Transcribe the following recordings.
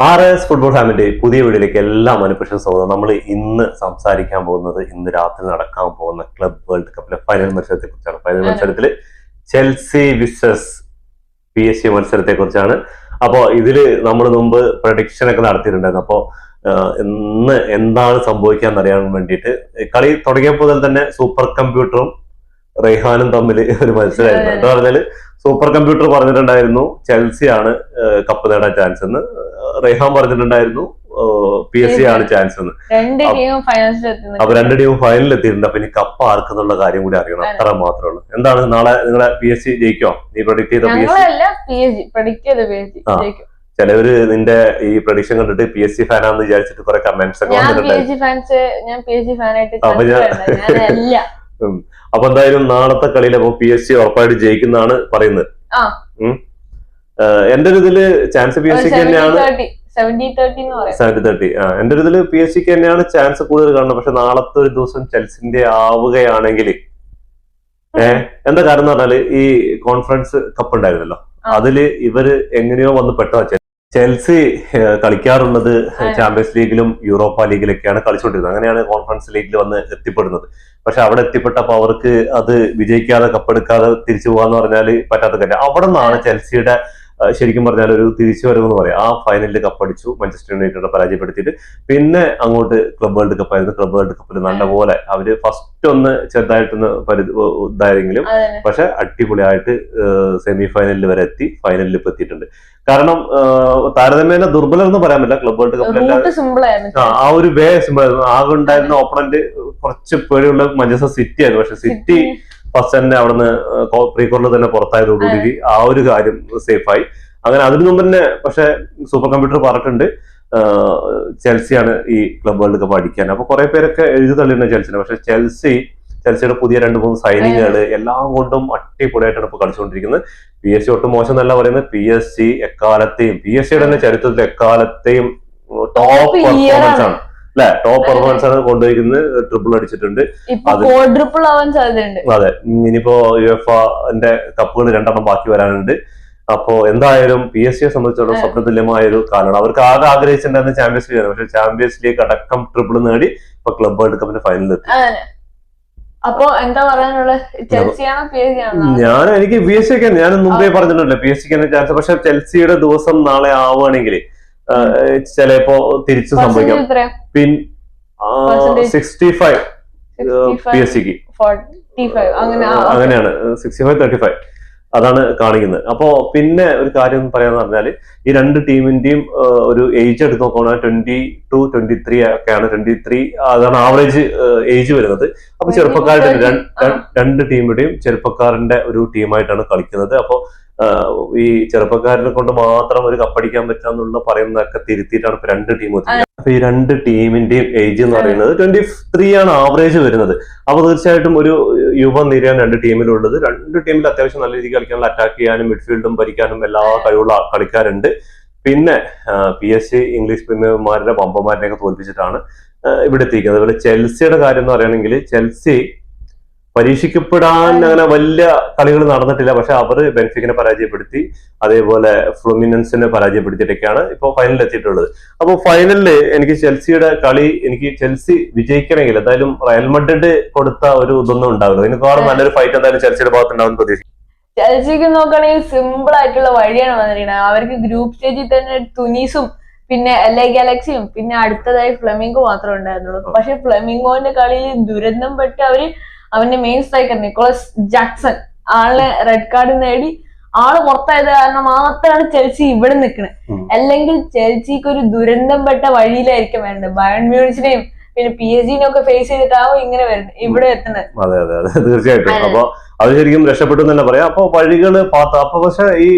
RS football ഫാമിന്റെ പുതിയ വീഡിയോയിലേക്ക് എല്ലാ മനുഷ്യർക്കും സ്വാഗതം. നമ്മൾ ഇന്ന് സംസാരിക്കാൻ പോകുന്നത് ഇന്ന് രാത്രി നടക്കാൻ പോകുന്ന ക്ലബ് വേൾഡ് കപ്പിലെ ഫൈനൽ മത്സരത്തെ കുറിച്ചാണ്. ഫൈനൽ മത്സരത്തിൽ ചെൽസി വിസസ് PSG മത്സരത്തെ കുറിച്ചാണ്. അപ്പോൾ ഇതില് നമ്മൾ മുമ്പ് പ്രഡിക്ഷൻ ഒക്കെ നടത്തിയിട്ടുണ്ടായിരുന്നു. അപ്പോൾ ഇന്ന് എന്താണ് സംഭവിക്കാന്ന് അറിയാൻ വേണ്ടിയിട്ട് കളി തുടങ്ങിയപ്പോൾ മുതൽ തന്നെ സൂപ്പർ കമ്പ്യൂട്ടറും റെയ്ഹാനും തമ്മിൽ ഒരു മത്സരമായിരുന്നു. എന്താ പറഞ്ഞാല് സൂപ്പർ കമ്പ്യൂട്ടർ പറഞ്ഞിട്ടുണ്ടായിരുന്നു ചെൽസി ആണ് കപ്പ് നേടാൻ ചാൻസ് എന്ന്. റെയ്ഹാൻ പറഞ്ഞിട്ടുണ്ടായിരുന്നു PSG ആണ് ചാൻസ് എന്ന്. അപ്പൊ രണ്ട് ടീമും ഫൈനലിൽ എത്തിയിട്ടുണ്ട്. അപ്പൊ ഇനി കപ്പ് ആർക്കെന്നുള്ള കാര്യം കൂടി അറിയണം. അത്ര മാത്രമേ ഉള്ളൂ. എന്താണ് നാളെ നിങ്ങളെ PSG ജയിക്കോ? നീ പ്രൊഡിക്ട് ചെയ്ത PSG? ചിലവര് നിന്റെ ഈ പ്രഡിക്ഷൻ കണ്ടിട്ട് PSG ഫാനാന്ന് വിചാരിച്ചിട്ട് കുറെ കമന്റ്സ് ഒക്കെ അപ്പൊ എന്തായാലും നാളത്തെ കളിയിൽ അപ്പൊ PSG ഉറപ്പായിട്ട് ജയിക്കുന്നതാണ് പറയുന്നത്. എന്റെ ഒരു ഇതില് ചാൻസ് PSG തന്നെയാണ് 70-30. എന്റെ ഒരു ഇതില് PSG തന്നെയാണ് ചാൻസ് കൂടുതൽ കാണുന്നത്. പക്ഷെ നാളത്തെ ഒരു ദിവസം ചെൽസിന്റെ ആവുകയാണെങ്കിൽ എന്താ കാരണം എന്ന് പറഞ്ഞാല് ഈ കോൺഫറൻസ് കപ്പ് ഉണ്ടായിരുന്നല്ലോ, അതില് ഇവര് എങ്ങനെയോ വന്ന് പെട്ടതാ. ചെൽസി കളിക്കാറുള്ളത് ചാമ്പ്യൻസ് ലീഗിലും യൂറോപ്പ ലീഗിലൊക്കെയാണ് കളിച്ചുകൊണ്ടിരുന്നത്. അങ്ങനെയാണ് കോൺഫറൻസ് ലീഗിൽ വന്ന് എത്തിപ്പെടുന്നത്. പക്ഷെ അവിടെ എത്തിപ്പെട്ടപ്പോ അവർക്ക് അത് വിജയിക്കാതെ കപ്പെടുക്കാതെ തിരിച്ചു പോകാന്ന് പറഞ്ഞാല് പറ്റാത്ത കാര്യം. അവിടെ നിന്നാണ് ചെൽസിയുടെ ശരിക്കും പറഞ്ഞാൽ ഒരു തിരിച്ചു വരവെന്ന് പറയാം. ആ ഫൈനലിൽ കപ്പടിച്ചു, മാഞ്ചസ്റ്റർ യുണൈറ്റഡ് പരാജയപ്പെടുത്തിയിട്ട് പിന്നെ അങ്ങോട്ട് ക്ലബ് വേൾഡ് കപ്പ് ആയിരുന്നു. ക്ലബ് വേൾഡ് കപ്പിൽ നല്ലപോലെ അവര് ഫസ്റ്റ് ഒന്ന് ചെറുതായിട്ടൊന്ന് ഇതായെങ്കിലും പക്ഷെ അടിപൊളിയായിട്ട് സെമി ഫൈനലിൽ വരെ എത്തി, ഫൈനലിൽ ഇപ്പൊ എത്തിയിട്ടുണ്ട്. കാരണം താരതമ്യേന ദുർബലം എന്ന് പറയാൻ പറ്റില്ല. ക്ലബ് വേൾഡ് കപ്പിൽ ആ ഒരു സിമ്പിൾ ആയിരുന്നു. ആകെ ഉണ്ടായിരുന്ന ഓപ്പണന്റ് കുറച്ച് പേടിയുള്ള മാഞ്ചസ്റ്റർ സിറ്റി ആയിരുന്നു. പക്ഷെ സിറ്റി ഫസ്റ്റ് തന്നെ അവിടുന്ന് പ്രീ ക്വാർട്ടറിൽ തന്നെ പുറത്തായതോടുകൂടി ആ ഒരു കാര്യം സേഫായി. അങ്ങനെ അതിനു മുമ്പ് തന്നെ പക്ഷെ സൂപ്പർ കമ്പ്യൂട്ടർ പറഞ്ഞിട്ടുണ്ട് ചെൽസിയാണ് ഈ ക്ലബ് വേൾഡ് കപ്പ് അടിക്കാൻ. അപ്പൊ കുറെ പേരൊക്കെ എഴുതി തള്ളിയിരുന്നു ചെൽസിനെ. പക്ഷെ ചെൽസിയുടെ പുതിയ 2-3 സൈനിങ്ങുകള് എല്ലാം കൊണ്ടും അടിപൊളിയായിട്ടാണ് ഇപ്പൊ കളിച്ചുകൊണ്ടിരിക്കുന്നത്. PSG ഒട്ടും മോശം എന്നല്ല പറയുന്നത്. PSG എക്കാലത്തെയും PSG തന്നെ ചരിത്രത്തിൽ എക്കാലത്തെയും ടോപ്പ് പെർഫോമൻസ് ആണ് അല്ലെ, ടോപ്പ് പെർഫോമൻസ് ആണ് കൊണ്ടുപോയിരിക്കുന്നത്. ട്രിപ്പിൾ അടിച്ചിട്ടുണ്ട്. അതെ, ഇനിയിപ്പോ UEFA-ന്റെ കപ്പുകൾ 2 ബാക്കി വരാനുണ്ട്. അപ്പോ എന്തായാലും PSG സംബന്ധിച്ചിടത്തോളം സ്വപ്നതുല്യമായ ഒരു കാലമാണ്. അവർക്ക് ആകെ ആഗ്രഹിച്ചിട്ടുണ്ടായിരുന്ന ചാമ്പ്യൻസ് ലീഗ് ആണ്. പക്ഷെ ചാമ്പ്യൻസ് ലീഗ് അടക്കം ട്രിപ്പിൾ നേടി ഇപ്പൊ ക്ലബ് വേൾഡ് കപ്പിന്റെ ഫൈനലിൽ എത്തി. അപ്പൊ എന്താ പറയാനുള്ളത്? എനിക്ക് PSG ഒക്കെ ഞാൻ മുമ്പേ പറഞ്ഞിട്ടുണ്ടല്ലോ PSG തന്നെ ചാൻസ്. പക്ഷെ ചെൽസിയുടെ ദിവസം നാളെ ആവുകയാണെങ്കിൽ ചിലപ്പോ തിരിച്ചു സംഭവിക്കാം. 65 PSG-ക്ക് അങ്ങനെയാണ്, 65-35 അതാണ് കാണിക്കുന്നത്. അപ്പോ പിന്നെ ഒരു കാര്യം പറയാന്ന് പറഞ്ഞാല് ഈ രണ്ട് ടീമിന്റെയും ഒരു ഏജ് എടുത്ത് നോക്കുകയാണെങ്കിൽ 22-23 ഒക്കെയാണ്. 23 അതാണ് ആവറേജ് ഏജ് വരുന്നത്. അപ്പൊ ചെറുപ്പക്കാരുടെ രണ്ട് ടീമിന്റെയും ചെറുപ്പക്കാരന്റെ ഒരു ടീമായിട്ടാണ് കളിക്കുന്നത്. അപ്പൊ ഈ ചെറുപ്പക്കാരനെ കൊണ്ട് മാത്രം ഒരു കപ്പടിക്കാൻ പറ്റാന്നുള്ള പറയുന്നതൊക്കെ തിരുത്തിയിട്ടാണ് ഇപ്പൊ രണ്ട് ടീം എത്തുന്നത്. അപ്പൊ ഈ രണ്ട് ടീമിന്റെയും ഏജ് എന്ന് പറയുന്നത് 23 ആണ് ആവറേജ് വരുന്നത്. അപ്പൊ തീർച്ചയായിട്ടും ഒരു യുവനിരയാണ് രണ്ട് ടീമിലുള്ളത്. രണ്ട് ടീമിൽ അത്യാവശ്യം നല്ല രീതിയിൽ കളിക്കാനുള്ള അറ്റാക്ക് ചെയ്യാനും മിഡ്ഫീൽഡും ഭരിക്കാനും എല്ലാ കഴിവുള്ള കളിക്കാരുണ്ട്. പിന്നെ PSG ഇംഗ്ലീഷ് പ്രീമിയർമാരുടെ പമ്പന്മാരിനെയൊക്കെ തോൽപ്പിച്ചിട്ടാണ് ഇവിടെ എത്തിക്കുന്നത്. അതുപോലെ ചെൽസിയുടെ കാര്യം എന്ന് പറയുകയാണെങ്കിൽ ചെൽസി പരീക്ഷിക്കപ്പെടാൻ അങ്ങനെ വലിയ കളികൾ നടന്നിട്ടില്ല. പക്ഷെ അവർ ബെൻഫിക്കിനെ പരാജയപ്പെടുത്തി, അതേപോലെ ഫ്ലുമിനൻസിനെ പരാജയപ്പെടുത്തിയിട്ടൊക്കെയാണ് ഇപ്പൊ ഫൈനലിൽ എത്തിയിട്ടുള്ളത്. അപ്പൊ ഫൈനലില് എനിക്ക് ചെൽസിയുടെ കളി, എനിക്ക് ചെൽസി വിജയിക്കണമെങ്കിൽ എന്തായാലും റയൽ മഡ്രിഡ് കൊടുത്ത ഒരു ഇതൊന്നും ഉണ്ടാവില്ല. ഇതിനേക്കാളും നല്ലൊരു ഫൈറ്റ് എന്തായാലും ചെൽസിയുടെ ഭാഗത്തുണ്ടാവും പ്രതീക്ഷിക്കും. ചെൽസിക്ക് നോക്കുകയാണെങ്കിൽ സിമ്പിൾ ആയിട്ടുള്ള വഴിയാണ് വന്നിരിക്കുന്നത്. അവർക്ക് ഗ്രൂപ്പ് സ്റ്റേജിൽ തന്നെ തുനീസും പിന്നെ LA ഗാലക്സിയും പിന്നെ അടുത്തതായി ഫ്ലെമിംഗോ മാത്രമേ ഉണ്ടായിരുന്നുള്ളൂ. പക്ഷെ ഫ്ലെമിംഗോന്റെ കളിയിൽ ദുരന്തം പെട്ട് അവന്റെ മെയിൻ സ്ട്രൈക്കർ നിക്കോളസ് ജാക്സൺ ആളെ റെഡ് കാർഡ് നേടി ആള് പുറത്തായത് കാരണം മാത്രമാണ് ചെൽസി ഇവിടെ നിൽക്കുന്നത്. അല്ലെങ്കിൽ ചെൽസിക്ക് ഒരു ദുരന്തം പെട്ട വഴിയിലായിരിക്കും വേണ്ടത്. ബയൺ മ്യൂണിച്ചിനെയും പിന്നെ PSG-നെ ഒക്കെ ഫേസ് ചെയ്തിട്ടാവും ഇങ്ങനെ വരുന്നത് ഇവിടെ എത്തുന്നത്. അതെ അതെ അതെ തീർച്ചയായിട്ടും. അപ്പൊ അത് ശരിക്കും രക്ഷപ്പെട്ടു തന്നെ പറയാം. അപ്പൊ വഴികള് അപ്പൊ പക്ഷെ ഈ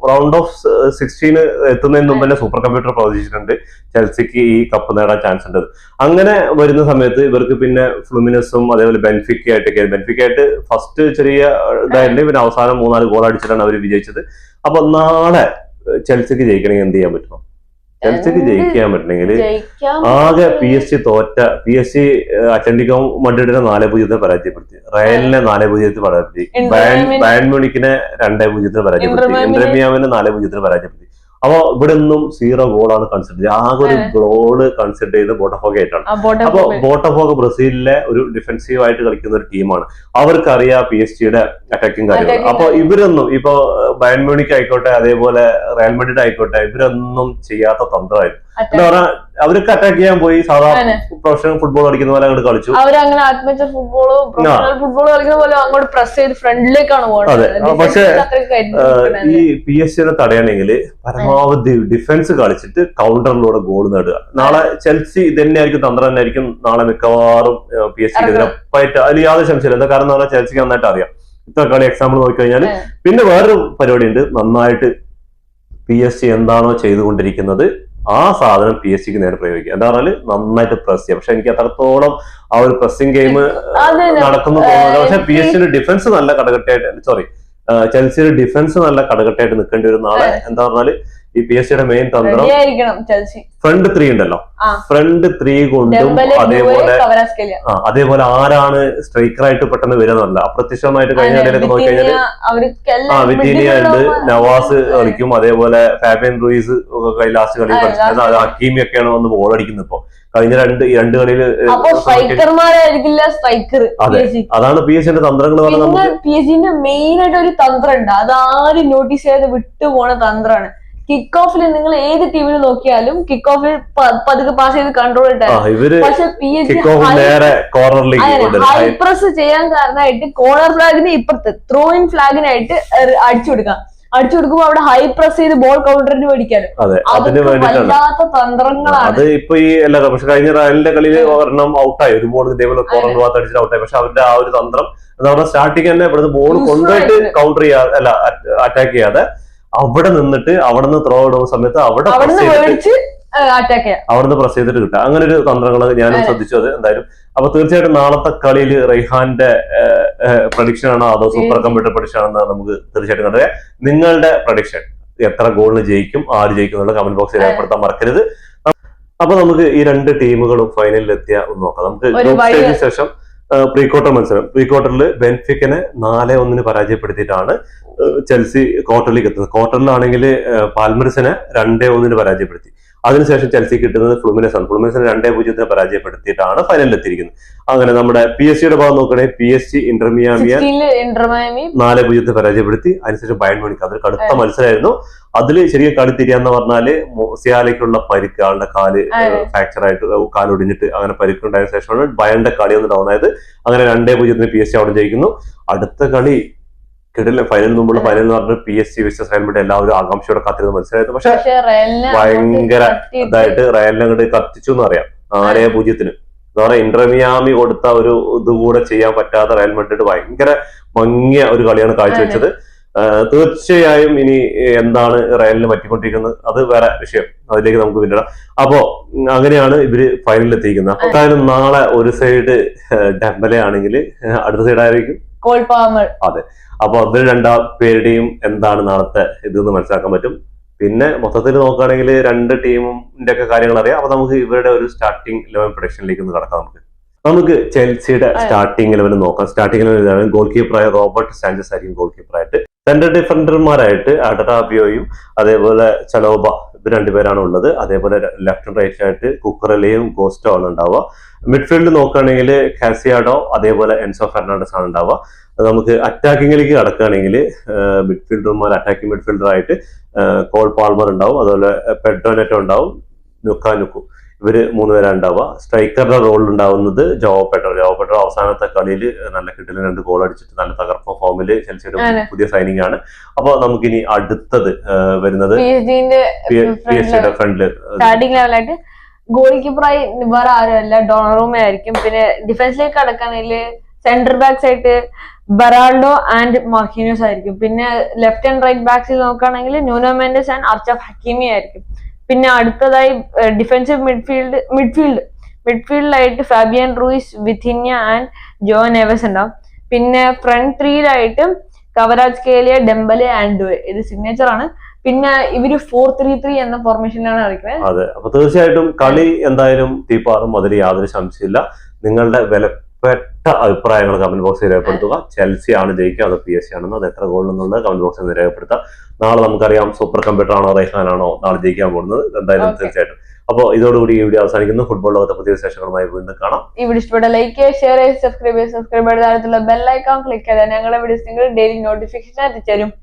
റൗണ്ട് ഓഫ് 16 എത്തുന്നതിന് മുമ്പ് തന്നെ സൂപ്പർ കമ്പ്യൂട്ടർ പ്രവചിച്ചിട്ടുണ്ട് ചെൽസിക്ക് ഈ കപ്പ് നേടാൻ ചാൻസ് ഉണ്ട്. അങ്ങനെ വരുന്ന സമയത്ത് ഇവർക്ക് പിന്നെ ഫ്ലുമിനസും അതേപോലെ ബെൻഫിക്കായിട്ട് ഫസ്റ്റ് ചെറിയ ഇതായിരുന്നു. പിന്നെ അവസാനം 3-4 ഗോൾ അടിച്ചിട്ടാണ് അവർ വിജയിച്ചത്. അപ്പൊ നാളെ ചെൽസിക്ക് ജയിക്കണമെങ്കിൽ എന്ത് ചെയ്യാൻ പറ്റും? ചെൽസിക്ക് ജയിക്കാൻ പറ്റണമെങ്കിൽ ആകെ PSG അത്ലറ്റിക്കോ മഡ്രിഡിനെ 4-0 പരാജയപ്പെടുത്തി, റയലിനെ 4-0 പരാജയപ്പെടുത്തി, ബയൺ മ്യൂണിക്കിനെ 2-0 പരാജയപ്പെടുത്തി, ഇന്റർ മിയാമിനെ 4-0 പരാജയപ്പെടുത്തി. അപ്പൊ ഇവിടെ ഒന്നും 0 ഗോളാണ് കൺസിഡർ ചെയ്തത്. ആകെ ഒരു ഗോള് കൺസിഡർ ചെയ്ത് ബോട്ടഫോഗ ആയിട്ടാണ്. അപ്പൊ ബോട്ടഫോഗ ബ്രസീലിലെ ഒരു ഡിഫൻസീവ് ആയിട്ട് കളിക്കുന്ന ഒരു ടീമാണ്. അവർക്കറിയാം PSG-യുടെ അറ്റാക്കിംഗ് കാര്യങ്ങൾ. അപ്പൊ ഇവരൊന്നും ഇപ്പൊ ബയൺ മ്യൂണിക്ക് ആയിക്കോട്ടെ, അതേപോലെ റയൽ മാഡ്രിഡ് ആയിക്കോട്ടെ, ഇവരൊന്നും ചെയ്യാത്ത തന്ത്രമായിരുന്നു. എന്താ പറയാ, അവർക്ക് അറ്റാക്ക് ചെയ്യാൻ പോയി സാധാരണ പ്രൊഫഷണൽ ഫുട്ബോൾ കളിക്കുന്ന പോലെ അങ്ങോട്ട് കളിച്ചു. അവരങ്ങനെ ആത്മഹത്യ ഫുട്ബോളോ പ്രൊഫഷണൽ ഫുട്ബോൾ കളിക്കുന്ന പോലെ അങ്ങോട്ട് പ്രസ് ചെയ്ത് ഫ്രണ്ടിലേക്കാണ് പോകുന്നത്. പക്ഷെ ഈ PSG-നെ തടയണമെങ്കിൽ പരമാവധി ഡിഫൻസ് കളിച്ചിട്ട് കൗണ്ടറിലൂടെ ഗോൾ നേടുക. നാളെ ചെൽസി ഇതന്നെയായിരിക്കും തന്ത്രം തന്നെയായിരിക്കും നാളെ മിക്കവാറും PSG-ക്കെതിരെ ഉറപ്പായിട്ട്. അതിൽ യാതൊരു സംശയമില്ല. എന്താ കാരണം എന്ന് പറഞ്ഞാൽ ചെൽസിക്ക് നന്നായിട്ട് അറിയാം. ഇത്ര കളി എക്സാമ്പിൾ നോക്കിക്കഴിഞ്ഞാൽ. പിന്നെ വേറൊരു പരിപാടി ഉണ്ട്, നന്നായിട്ട് PSG എന്താണോ ചെയ്തുകൊണ്ടിരിക്കുന്നത് ആ സാധനം PSG-ക്ക് നേരെ പ്രയോഗിക്കുക. എന്താ പറഞ്ഞാല് നന്നായിട്ട് പ്രസ് ചെയ്യാം. പക്ഷെ എനിക്ക് അത്രത്തോളം ആ ഒരു പ്രസ്സിംഗ് ഗെയിം നടക്കുന്നു തോന്നുന്നില്ല. പക്ഷെ PSG-യുടെ ഡിഫൻസ് നല്ല കടകട്ടയായിട്ട് ചെൽസിയുടെ ഡിഫൻസ് നല്ല കടകട്ടയായിട്ട് നിൽക്കേണ്ടി വരും നാളെ. എന്താ പറഞ്ഞാല് ഈ PSG-യുടെ മെയിൻ തന്ത്രം ഫ്രണ്ട് 3 ഉണ്ടല്ലോ, ഫ്രണ്ട് 3 കൊണ്ടും അതേപോലെ ആരാണ് സ്ട്രൈക്കറായിട്ട് പെട്ടെന്ന് വരുന്നല്ല. അപ്രത്യക്ഷമായിട്ട് കഴിഞ്ഞ ഇടയിലൊക്കെ നോക്കിക്കഴിഞ്ഞാല് വിറ്റീനിയ ഉണ്ട്, നവാസ് കളിക്കും, അതേപോലെ ഫാബിയൻ റൂയിസ് ലാസ്റ്റ് കളി കളിച്ചത്, ഹക്കീമി ഒക്കെയാണ് വന്ന് ബോൾ അടിക്കുന്നത്. ഇപ്പൊ കഴിഞ്ഞ രണ്ട് കളിയില് അതെ, അതാണ് PSG-ന്റെ തന്ത്രങ്ങൾ. PSG-ന്റെ മെയിൻ ആയിട്ട് ഒരു തന്ത്രം ഉണ്ട്, അതാരും നോട്ടീസ് ചെയ്യാതെ വിട്ടുപോണ തന്ത്രമാണ്. കിക്ക് ഓഫിൽ നിങ്ങൾ ഏത് ടീമിൽ നോക്കിയാലും കിക്ക് ഓഫിൽ പതുക്കെ പാസ് ചെയ്ത് കൺട്രോൾ ഇട്ടാണ്. പക്ഷെ ഹൈ പ്രസ് ചെയ്യാൻ കാരണമായിട്ട് കോർണർ ഫ്ലാഗിന് ഇപ്പുറത്ത് ത്രോ ഇൻ ഫ്ലാഗിനായിട്ട് അടിച്ചു കൊടുക്കുമ്പോ അവിടെ ഹൈ പ്രസ് ചെയ്ത് ബോൾ കൗണ്ടറിന് മേടിക്കാനും വല്ലാത്ത തന്ത്രങ്ങളാണ്. അത് ഇപ്പൊ ഈ പക്ഷെ കഴിഞ്ഞ റയലിന്റെ കളിയിൽ ഒരെണ്ണം ഔട്ടായി, ഒരു ബോൾ ഇതേപോലെ കോർണർ ഭാഗത്ത് അടിച്ചിട്ട് ഔട്ടായി. പക്ഷെ അവരുടെ ആ ഒരു തന്ത്രം എന്താ പറയുക, സ്റ്റാർട്ടിങ് തന്നെ ഇവിടുന്ന് ബോൾ കൊണ്ടുപോയിട്ട് കൗണ്ടർ ചെയ്യാതെ അറ്റാക്ക് ചെയ്യാതെ അവിടെ നിന്നിട്ട് അവിടെ നിന്ന് ത്രോ ഇടുന്ന സമയത്ത് അവിടെ പ്രസ് ചെയ്തിട്ട് കിട്ടുക. അങ്ങനെ ഒരു തന്ത്രങ്ങൾ ഞാനും ശ്രദ്ധിച്ചു. അത് എന്തായാലും അപ്പൊ തീർച്ചയായിട്ടും നാളത്തെ കളിയിൽ റെയ്ഹാന്റെ പ്രഡിക്ഷൻ ആണോ അതോ സൂപ്പർ കമ്പ്യൂട്ടർ പ്രഡിക്ഷൻ ആണെന്ന് നമുക്ക് തീർച്ചയായിട്ടും കണ്ടത്. നിങ്ങളുടെ പ്രഡിക്ഷൻ എത്ര ഗോളിന് ജയിക്കും, ആര് ജയിക്കും എന്നുള്ള കമന്റ് ബോക്സിൽ രേഖപ്പെടുത്താൻ മറക്കരുത്. അപ്പൊ നമുക്ക് ഈ രണ്ട് ടീമുകളും ഫൈനലിൽ എത്തിയ ഒന്ന് നോക്കാം. നമുക്ക് ഗ്രൂപ്പ് സ്റ്റേജിന് ശേഷം പ്രീ ക്വാർട്ടർ മത്സരം. പ്രീ ക്വാർട്ടറിൽ ബെൻഫിക്കനെ 4-1 പരാജയപ്പെടുത്തിയിട്ടാണ് ചെൽസി ക്വാർട്ടറിലേക്ക് എത്തുന്നത്. ക്വാർട്ടറിലാണെങ്കിൽ പാൽമറിസിനെ 2-1 പരാജയപ്പെടുത്തി. അതിനുശേഷം ചെൽസി കിട്ടുന്നത് ഫ്ലുമിനസാണ്. ഫ്ലുമിനസിനെ 2-0 പരാജയപ്പെടുത്തിയിട്ടാണ് ഫൈനലിൽ എത്തിയിരിക്കുന്നത്. അങ്ങനെ നമ്മുടെ PSG-യുടെ ഭാഗം നോക്കുകയാണെങ്കിൽ PSG ഇന്റർ മിയാമിയെ 4-0 പരാജയപ്പെടുത്തി. അതിനുശേഷം ബയൺ മ്യൂണിക്ക്, അതൊരു കടുത്ത മത്സരമായിരുന്നു. അതിൽ ശരിക്കും കളി തിരിയാന്ന് പറഞ്ഞാല് സിയാലയ്ക്കുള്ള പരിക്ക്, ആളുടെ കാല് ഫ്രാക്ചർ ആയിട്ട് കാലൊടിഞ്ഞിട്ട് അങ്ങനെ പരിക്കുണ്ടായ ശേഷമാണ് ബയണിന്റെ കളി ഒന്ന് ഡൗൺ ആയത്. അങ്ങനെ 2-0 PSG അവിടെ ജയിക്കുന്നു. അടുത്ത കളി കിടില ഫൈനലിന് മുമ്പുള്ള ഫൈനൽ എന്ന് പറഞ്ഞാൽ PSG വിസസ് റയൽ മാഡ്രിഡ് എല്ലാവരും ആകാംക്ഷയോടെ കാത്തിരുന്ന മത്സരമായിരുന്നു. പക്ഷെ ഭയങ്കര ഇതായിട്ട് റയലിനെ അങ്ങോട്ട് കത്തിച്ചു എന്ന് പറയാം. 4-0 എന്താ പറയാ, ഇന്റർ മിയാമി കൊടുത്ത ഒരു ഇതുകൂടെ ചെയ്യാൻ പറ്റാത്ത റയൽ മാഡ്രിഡ് ഭയങ്കര ഭംഗിയ ഒരു കളിയാണ് കാഴ്ചവെച്ചത്. തീർച്ചയായും ഇനി എന്താണ് റയലിന് പറ്റിക്കൊണ്ടിരിക്കുന്നത് അത് വേറെ വിഷയം, അതിലേക്ക് നമുക്ക് പിന്നിടാം. അപ്പോ അങ്ങനെയാണ് ഇവര് ഫൈനലിൽ എത്തിയിരിക്കുന്നത്. അപ്പൊ എന്തായാലും നാളെ ഒരു സൈഡ് ഡെംബലെ ആണെങ്കിൽ അടുത്ത സൈഡ് ആയിരിക്കും കോൾ പാമർ. അതെ, അപ്പൊ അത് രണ്ടാം പേരുടെയും എന്താണ് നാളത്തെ ഇതെന്ന് മനസ്സിലാക്കാൻ പറ്റും. പിന്നെ മൊത്തത്തിൽ നോക്കുകയാണെങ്കിൽ രണ്ട് ടീമിന്റെ ഒക്കെ കാര്യങ്ങൾ അറിയാം. അപ്പൊ നമുക്ക് ഇവരുടെ ഒരു സ്റ്റാർട്ടിംഗ് 11 പ്രൊഡിക്ഷനിലേക്ക് ഒന്ന് കടക്കാം. നമുക്ക് ചെൽസിയുടെ സ്റ്റാർട്ടിംഗ് 11 നോക്കാം. സ്റ്റാർട്ടിംഗ് 11 ഗോൾ കീപ്പറായ റോബർട്ട് സാഞ്ചസ് ആയിരിക്കും ഗോൾ കീപ്പറായിട്ട്. സെന്റർ ഡിഫൻഡർമാരായിട്ട് അഡറാബിയോയും അതേപോലെ ചലോബ, ഇത് രണ്ടുപേരാണ് ഉള്ളത്. അതേപോലെ ലെഫ്റ്റ് ആൻഡ് റൈറ്റ് ആയിട്ട് കുക്കറലയും ഗോസ്റ്റോ ആണ് ഉണ്ടാവുക. മിഡ്ഫീൽഡ് നോക്കുകയാണെങ്കിൽ കാസിയാഡോ അതേപോലെ എൻസോ ഫെർണാണ്ടസ് ആണ് ഉണ്ടാവുക. നമുക്ക് അറ്റാക്കിങ്ങിലേക്ക് കടക്കുകയാണെങ്കിൽ മിഡ്ഫീൽഡർമാർ അറ്റാക്കിംഗ് മിഡ്ഫീൽഡർ ആയിട്ട് കോൾ പാൾമർ ഉണ്ടാവും, അതുപോലെ പെഡ്രോനെറ്റോ ഉണ്ടാവും, നുക്കു, ഇവര് 3 പേരാണ് ഉണ്ടാവുക. സ്ട്രൈക്കറുടെ റോളിൽ ഉണ്ടാവുന്നത് ജോവോ പെഡ്രോ അവസാനത്തെ കളിയിൽ നല്ല കിട്ടില്ല 2 ഗോൾ അടിച്ചിട്ട് നല്ല തകർപ്പ ഫോമില് ചെൽസിയുടെ പുതിയ സൈനിങ് ആണ്. അപ്പൊ നമുക്കിനി അടുത്തത് വരുന്നത് PSG-യുടെ ഫ്രണ്ടില് സ്റ്റാർട്ടിംഗ് ലെവലായിട്ട് ഗോൾ കീപ്പറായി വേറെ ആരുമല്ല, ഡോണറൂമ ആയിരിക്കും. പിന്നെ ഡിഫൻസിലേക്ക് കടക്കുകയാണെങ്കിൽ സെന്റർ ബാക്സ് ആയിട്ട് ബെറാൾഡോ ആൻഡ് മാർക്കിനോസ് ആയിരിക്കും. പിന്നെ ലെഫ്റ്റ് ആൻഡ് റൈറ്റ് ബാക്സിൽ നോക്കുകയാണെങ്കിൽ ന്യൂനോ മെൻഡസ് ആൻഡ് അർഷഫ് ഹക്കീമി ആയിരിക്കും. പിന്നെ അടുത്തതായി ഡിഫൻസീവ് മിഡ്ഫീൽഡിലായിട്ട് Fabian Ruiz, Vitinha and Joao Neves ഉണ്ടാവും. പിന്നെ ഫ്രണ്ട് 3-ലായിട്ട് കവരാജ്സ്കേലിയ, ഡെംബലെ ആൻഡ് ഡുവെ, ഇത് സിഗ്നേച്ചർ ആണ്. പിന്നെ ഇവര് 4-3-3 എന്ന ഫോർമേഷനിലാണ് കളിക്കുന്നത്. അതെ, അപ്പൊ തീർച്ചയായിട്ടും കളി എന്തായാലും തീപ്പാറും, അതിൽ യാതൊരു സംശയമില്ല. നിങ്ങളുടെ വിലപ്പെട്ട അഭിപ്രായങ്ങൾ കമന്റ് ബോക്സിൽ രേഖപ്പെടുത്തുക. ചെൽസി ആണ് ജയിക്കുക, അത് PSG ആണെന്ന്, അത് എത്ര ഗോൾ എന്നുള്ളത് കമന്റ് ബോക്സിൽ രേഖപ്പെടുത്തുക. നാളെ നമുക്കറിയാം സൂപ്പർ കമ്പ്യൂട്ടർ ആണോ റൈഹാൻ ആണോ നാളെ ജയിക്കാൻ പോകുന്നത് എന്തായാലും തീർച്ചയായിട്ടും. അപ്പോൾ ഇതോടുകൂടി ഈ വീഡിയോ അവസാനിക്കുന്നു. ഫുട്ബോൾ ലോകത്തെ പുതിയ വിശേഷങ്ങളുമായി വീണ്ടും കാണാം. ഈ വീഡിയോ ഇഷ്ടപ്പെട്ട ലൈക്ക് ചെയ്യുക, ഷെയർ ചെയ്യുക, സബ്സ്ക്രൈബ് ചെയ്യുക. സബ്സ്ക്രൈബ് ചെയ്ത താഴത്തുള്ള ബെൽ ഐക്കൺ ക്ലിക്ക് ചെയ്താൽ ഞങ്ങളുടെ വീഡിയോസ് നിങ്ങൾ ഡെയിലി നോട്ടിഫിക്കേഷൻ എത്തിച്ചേരും.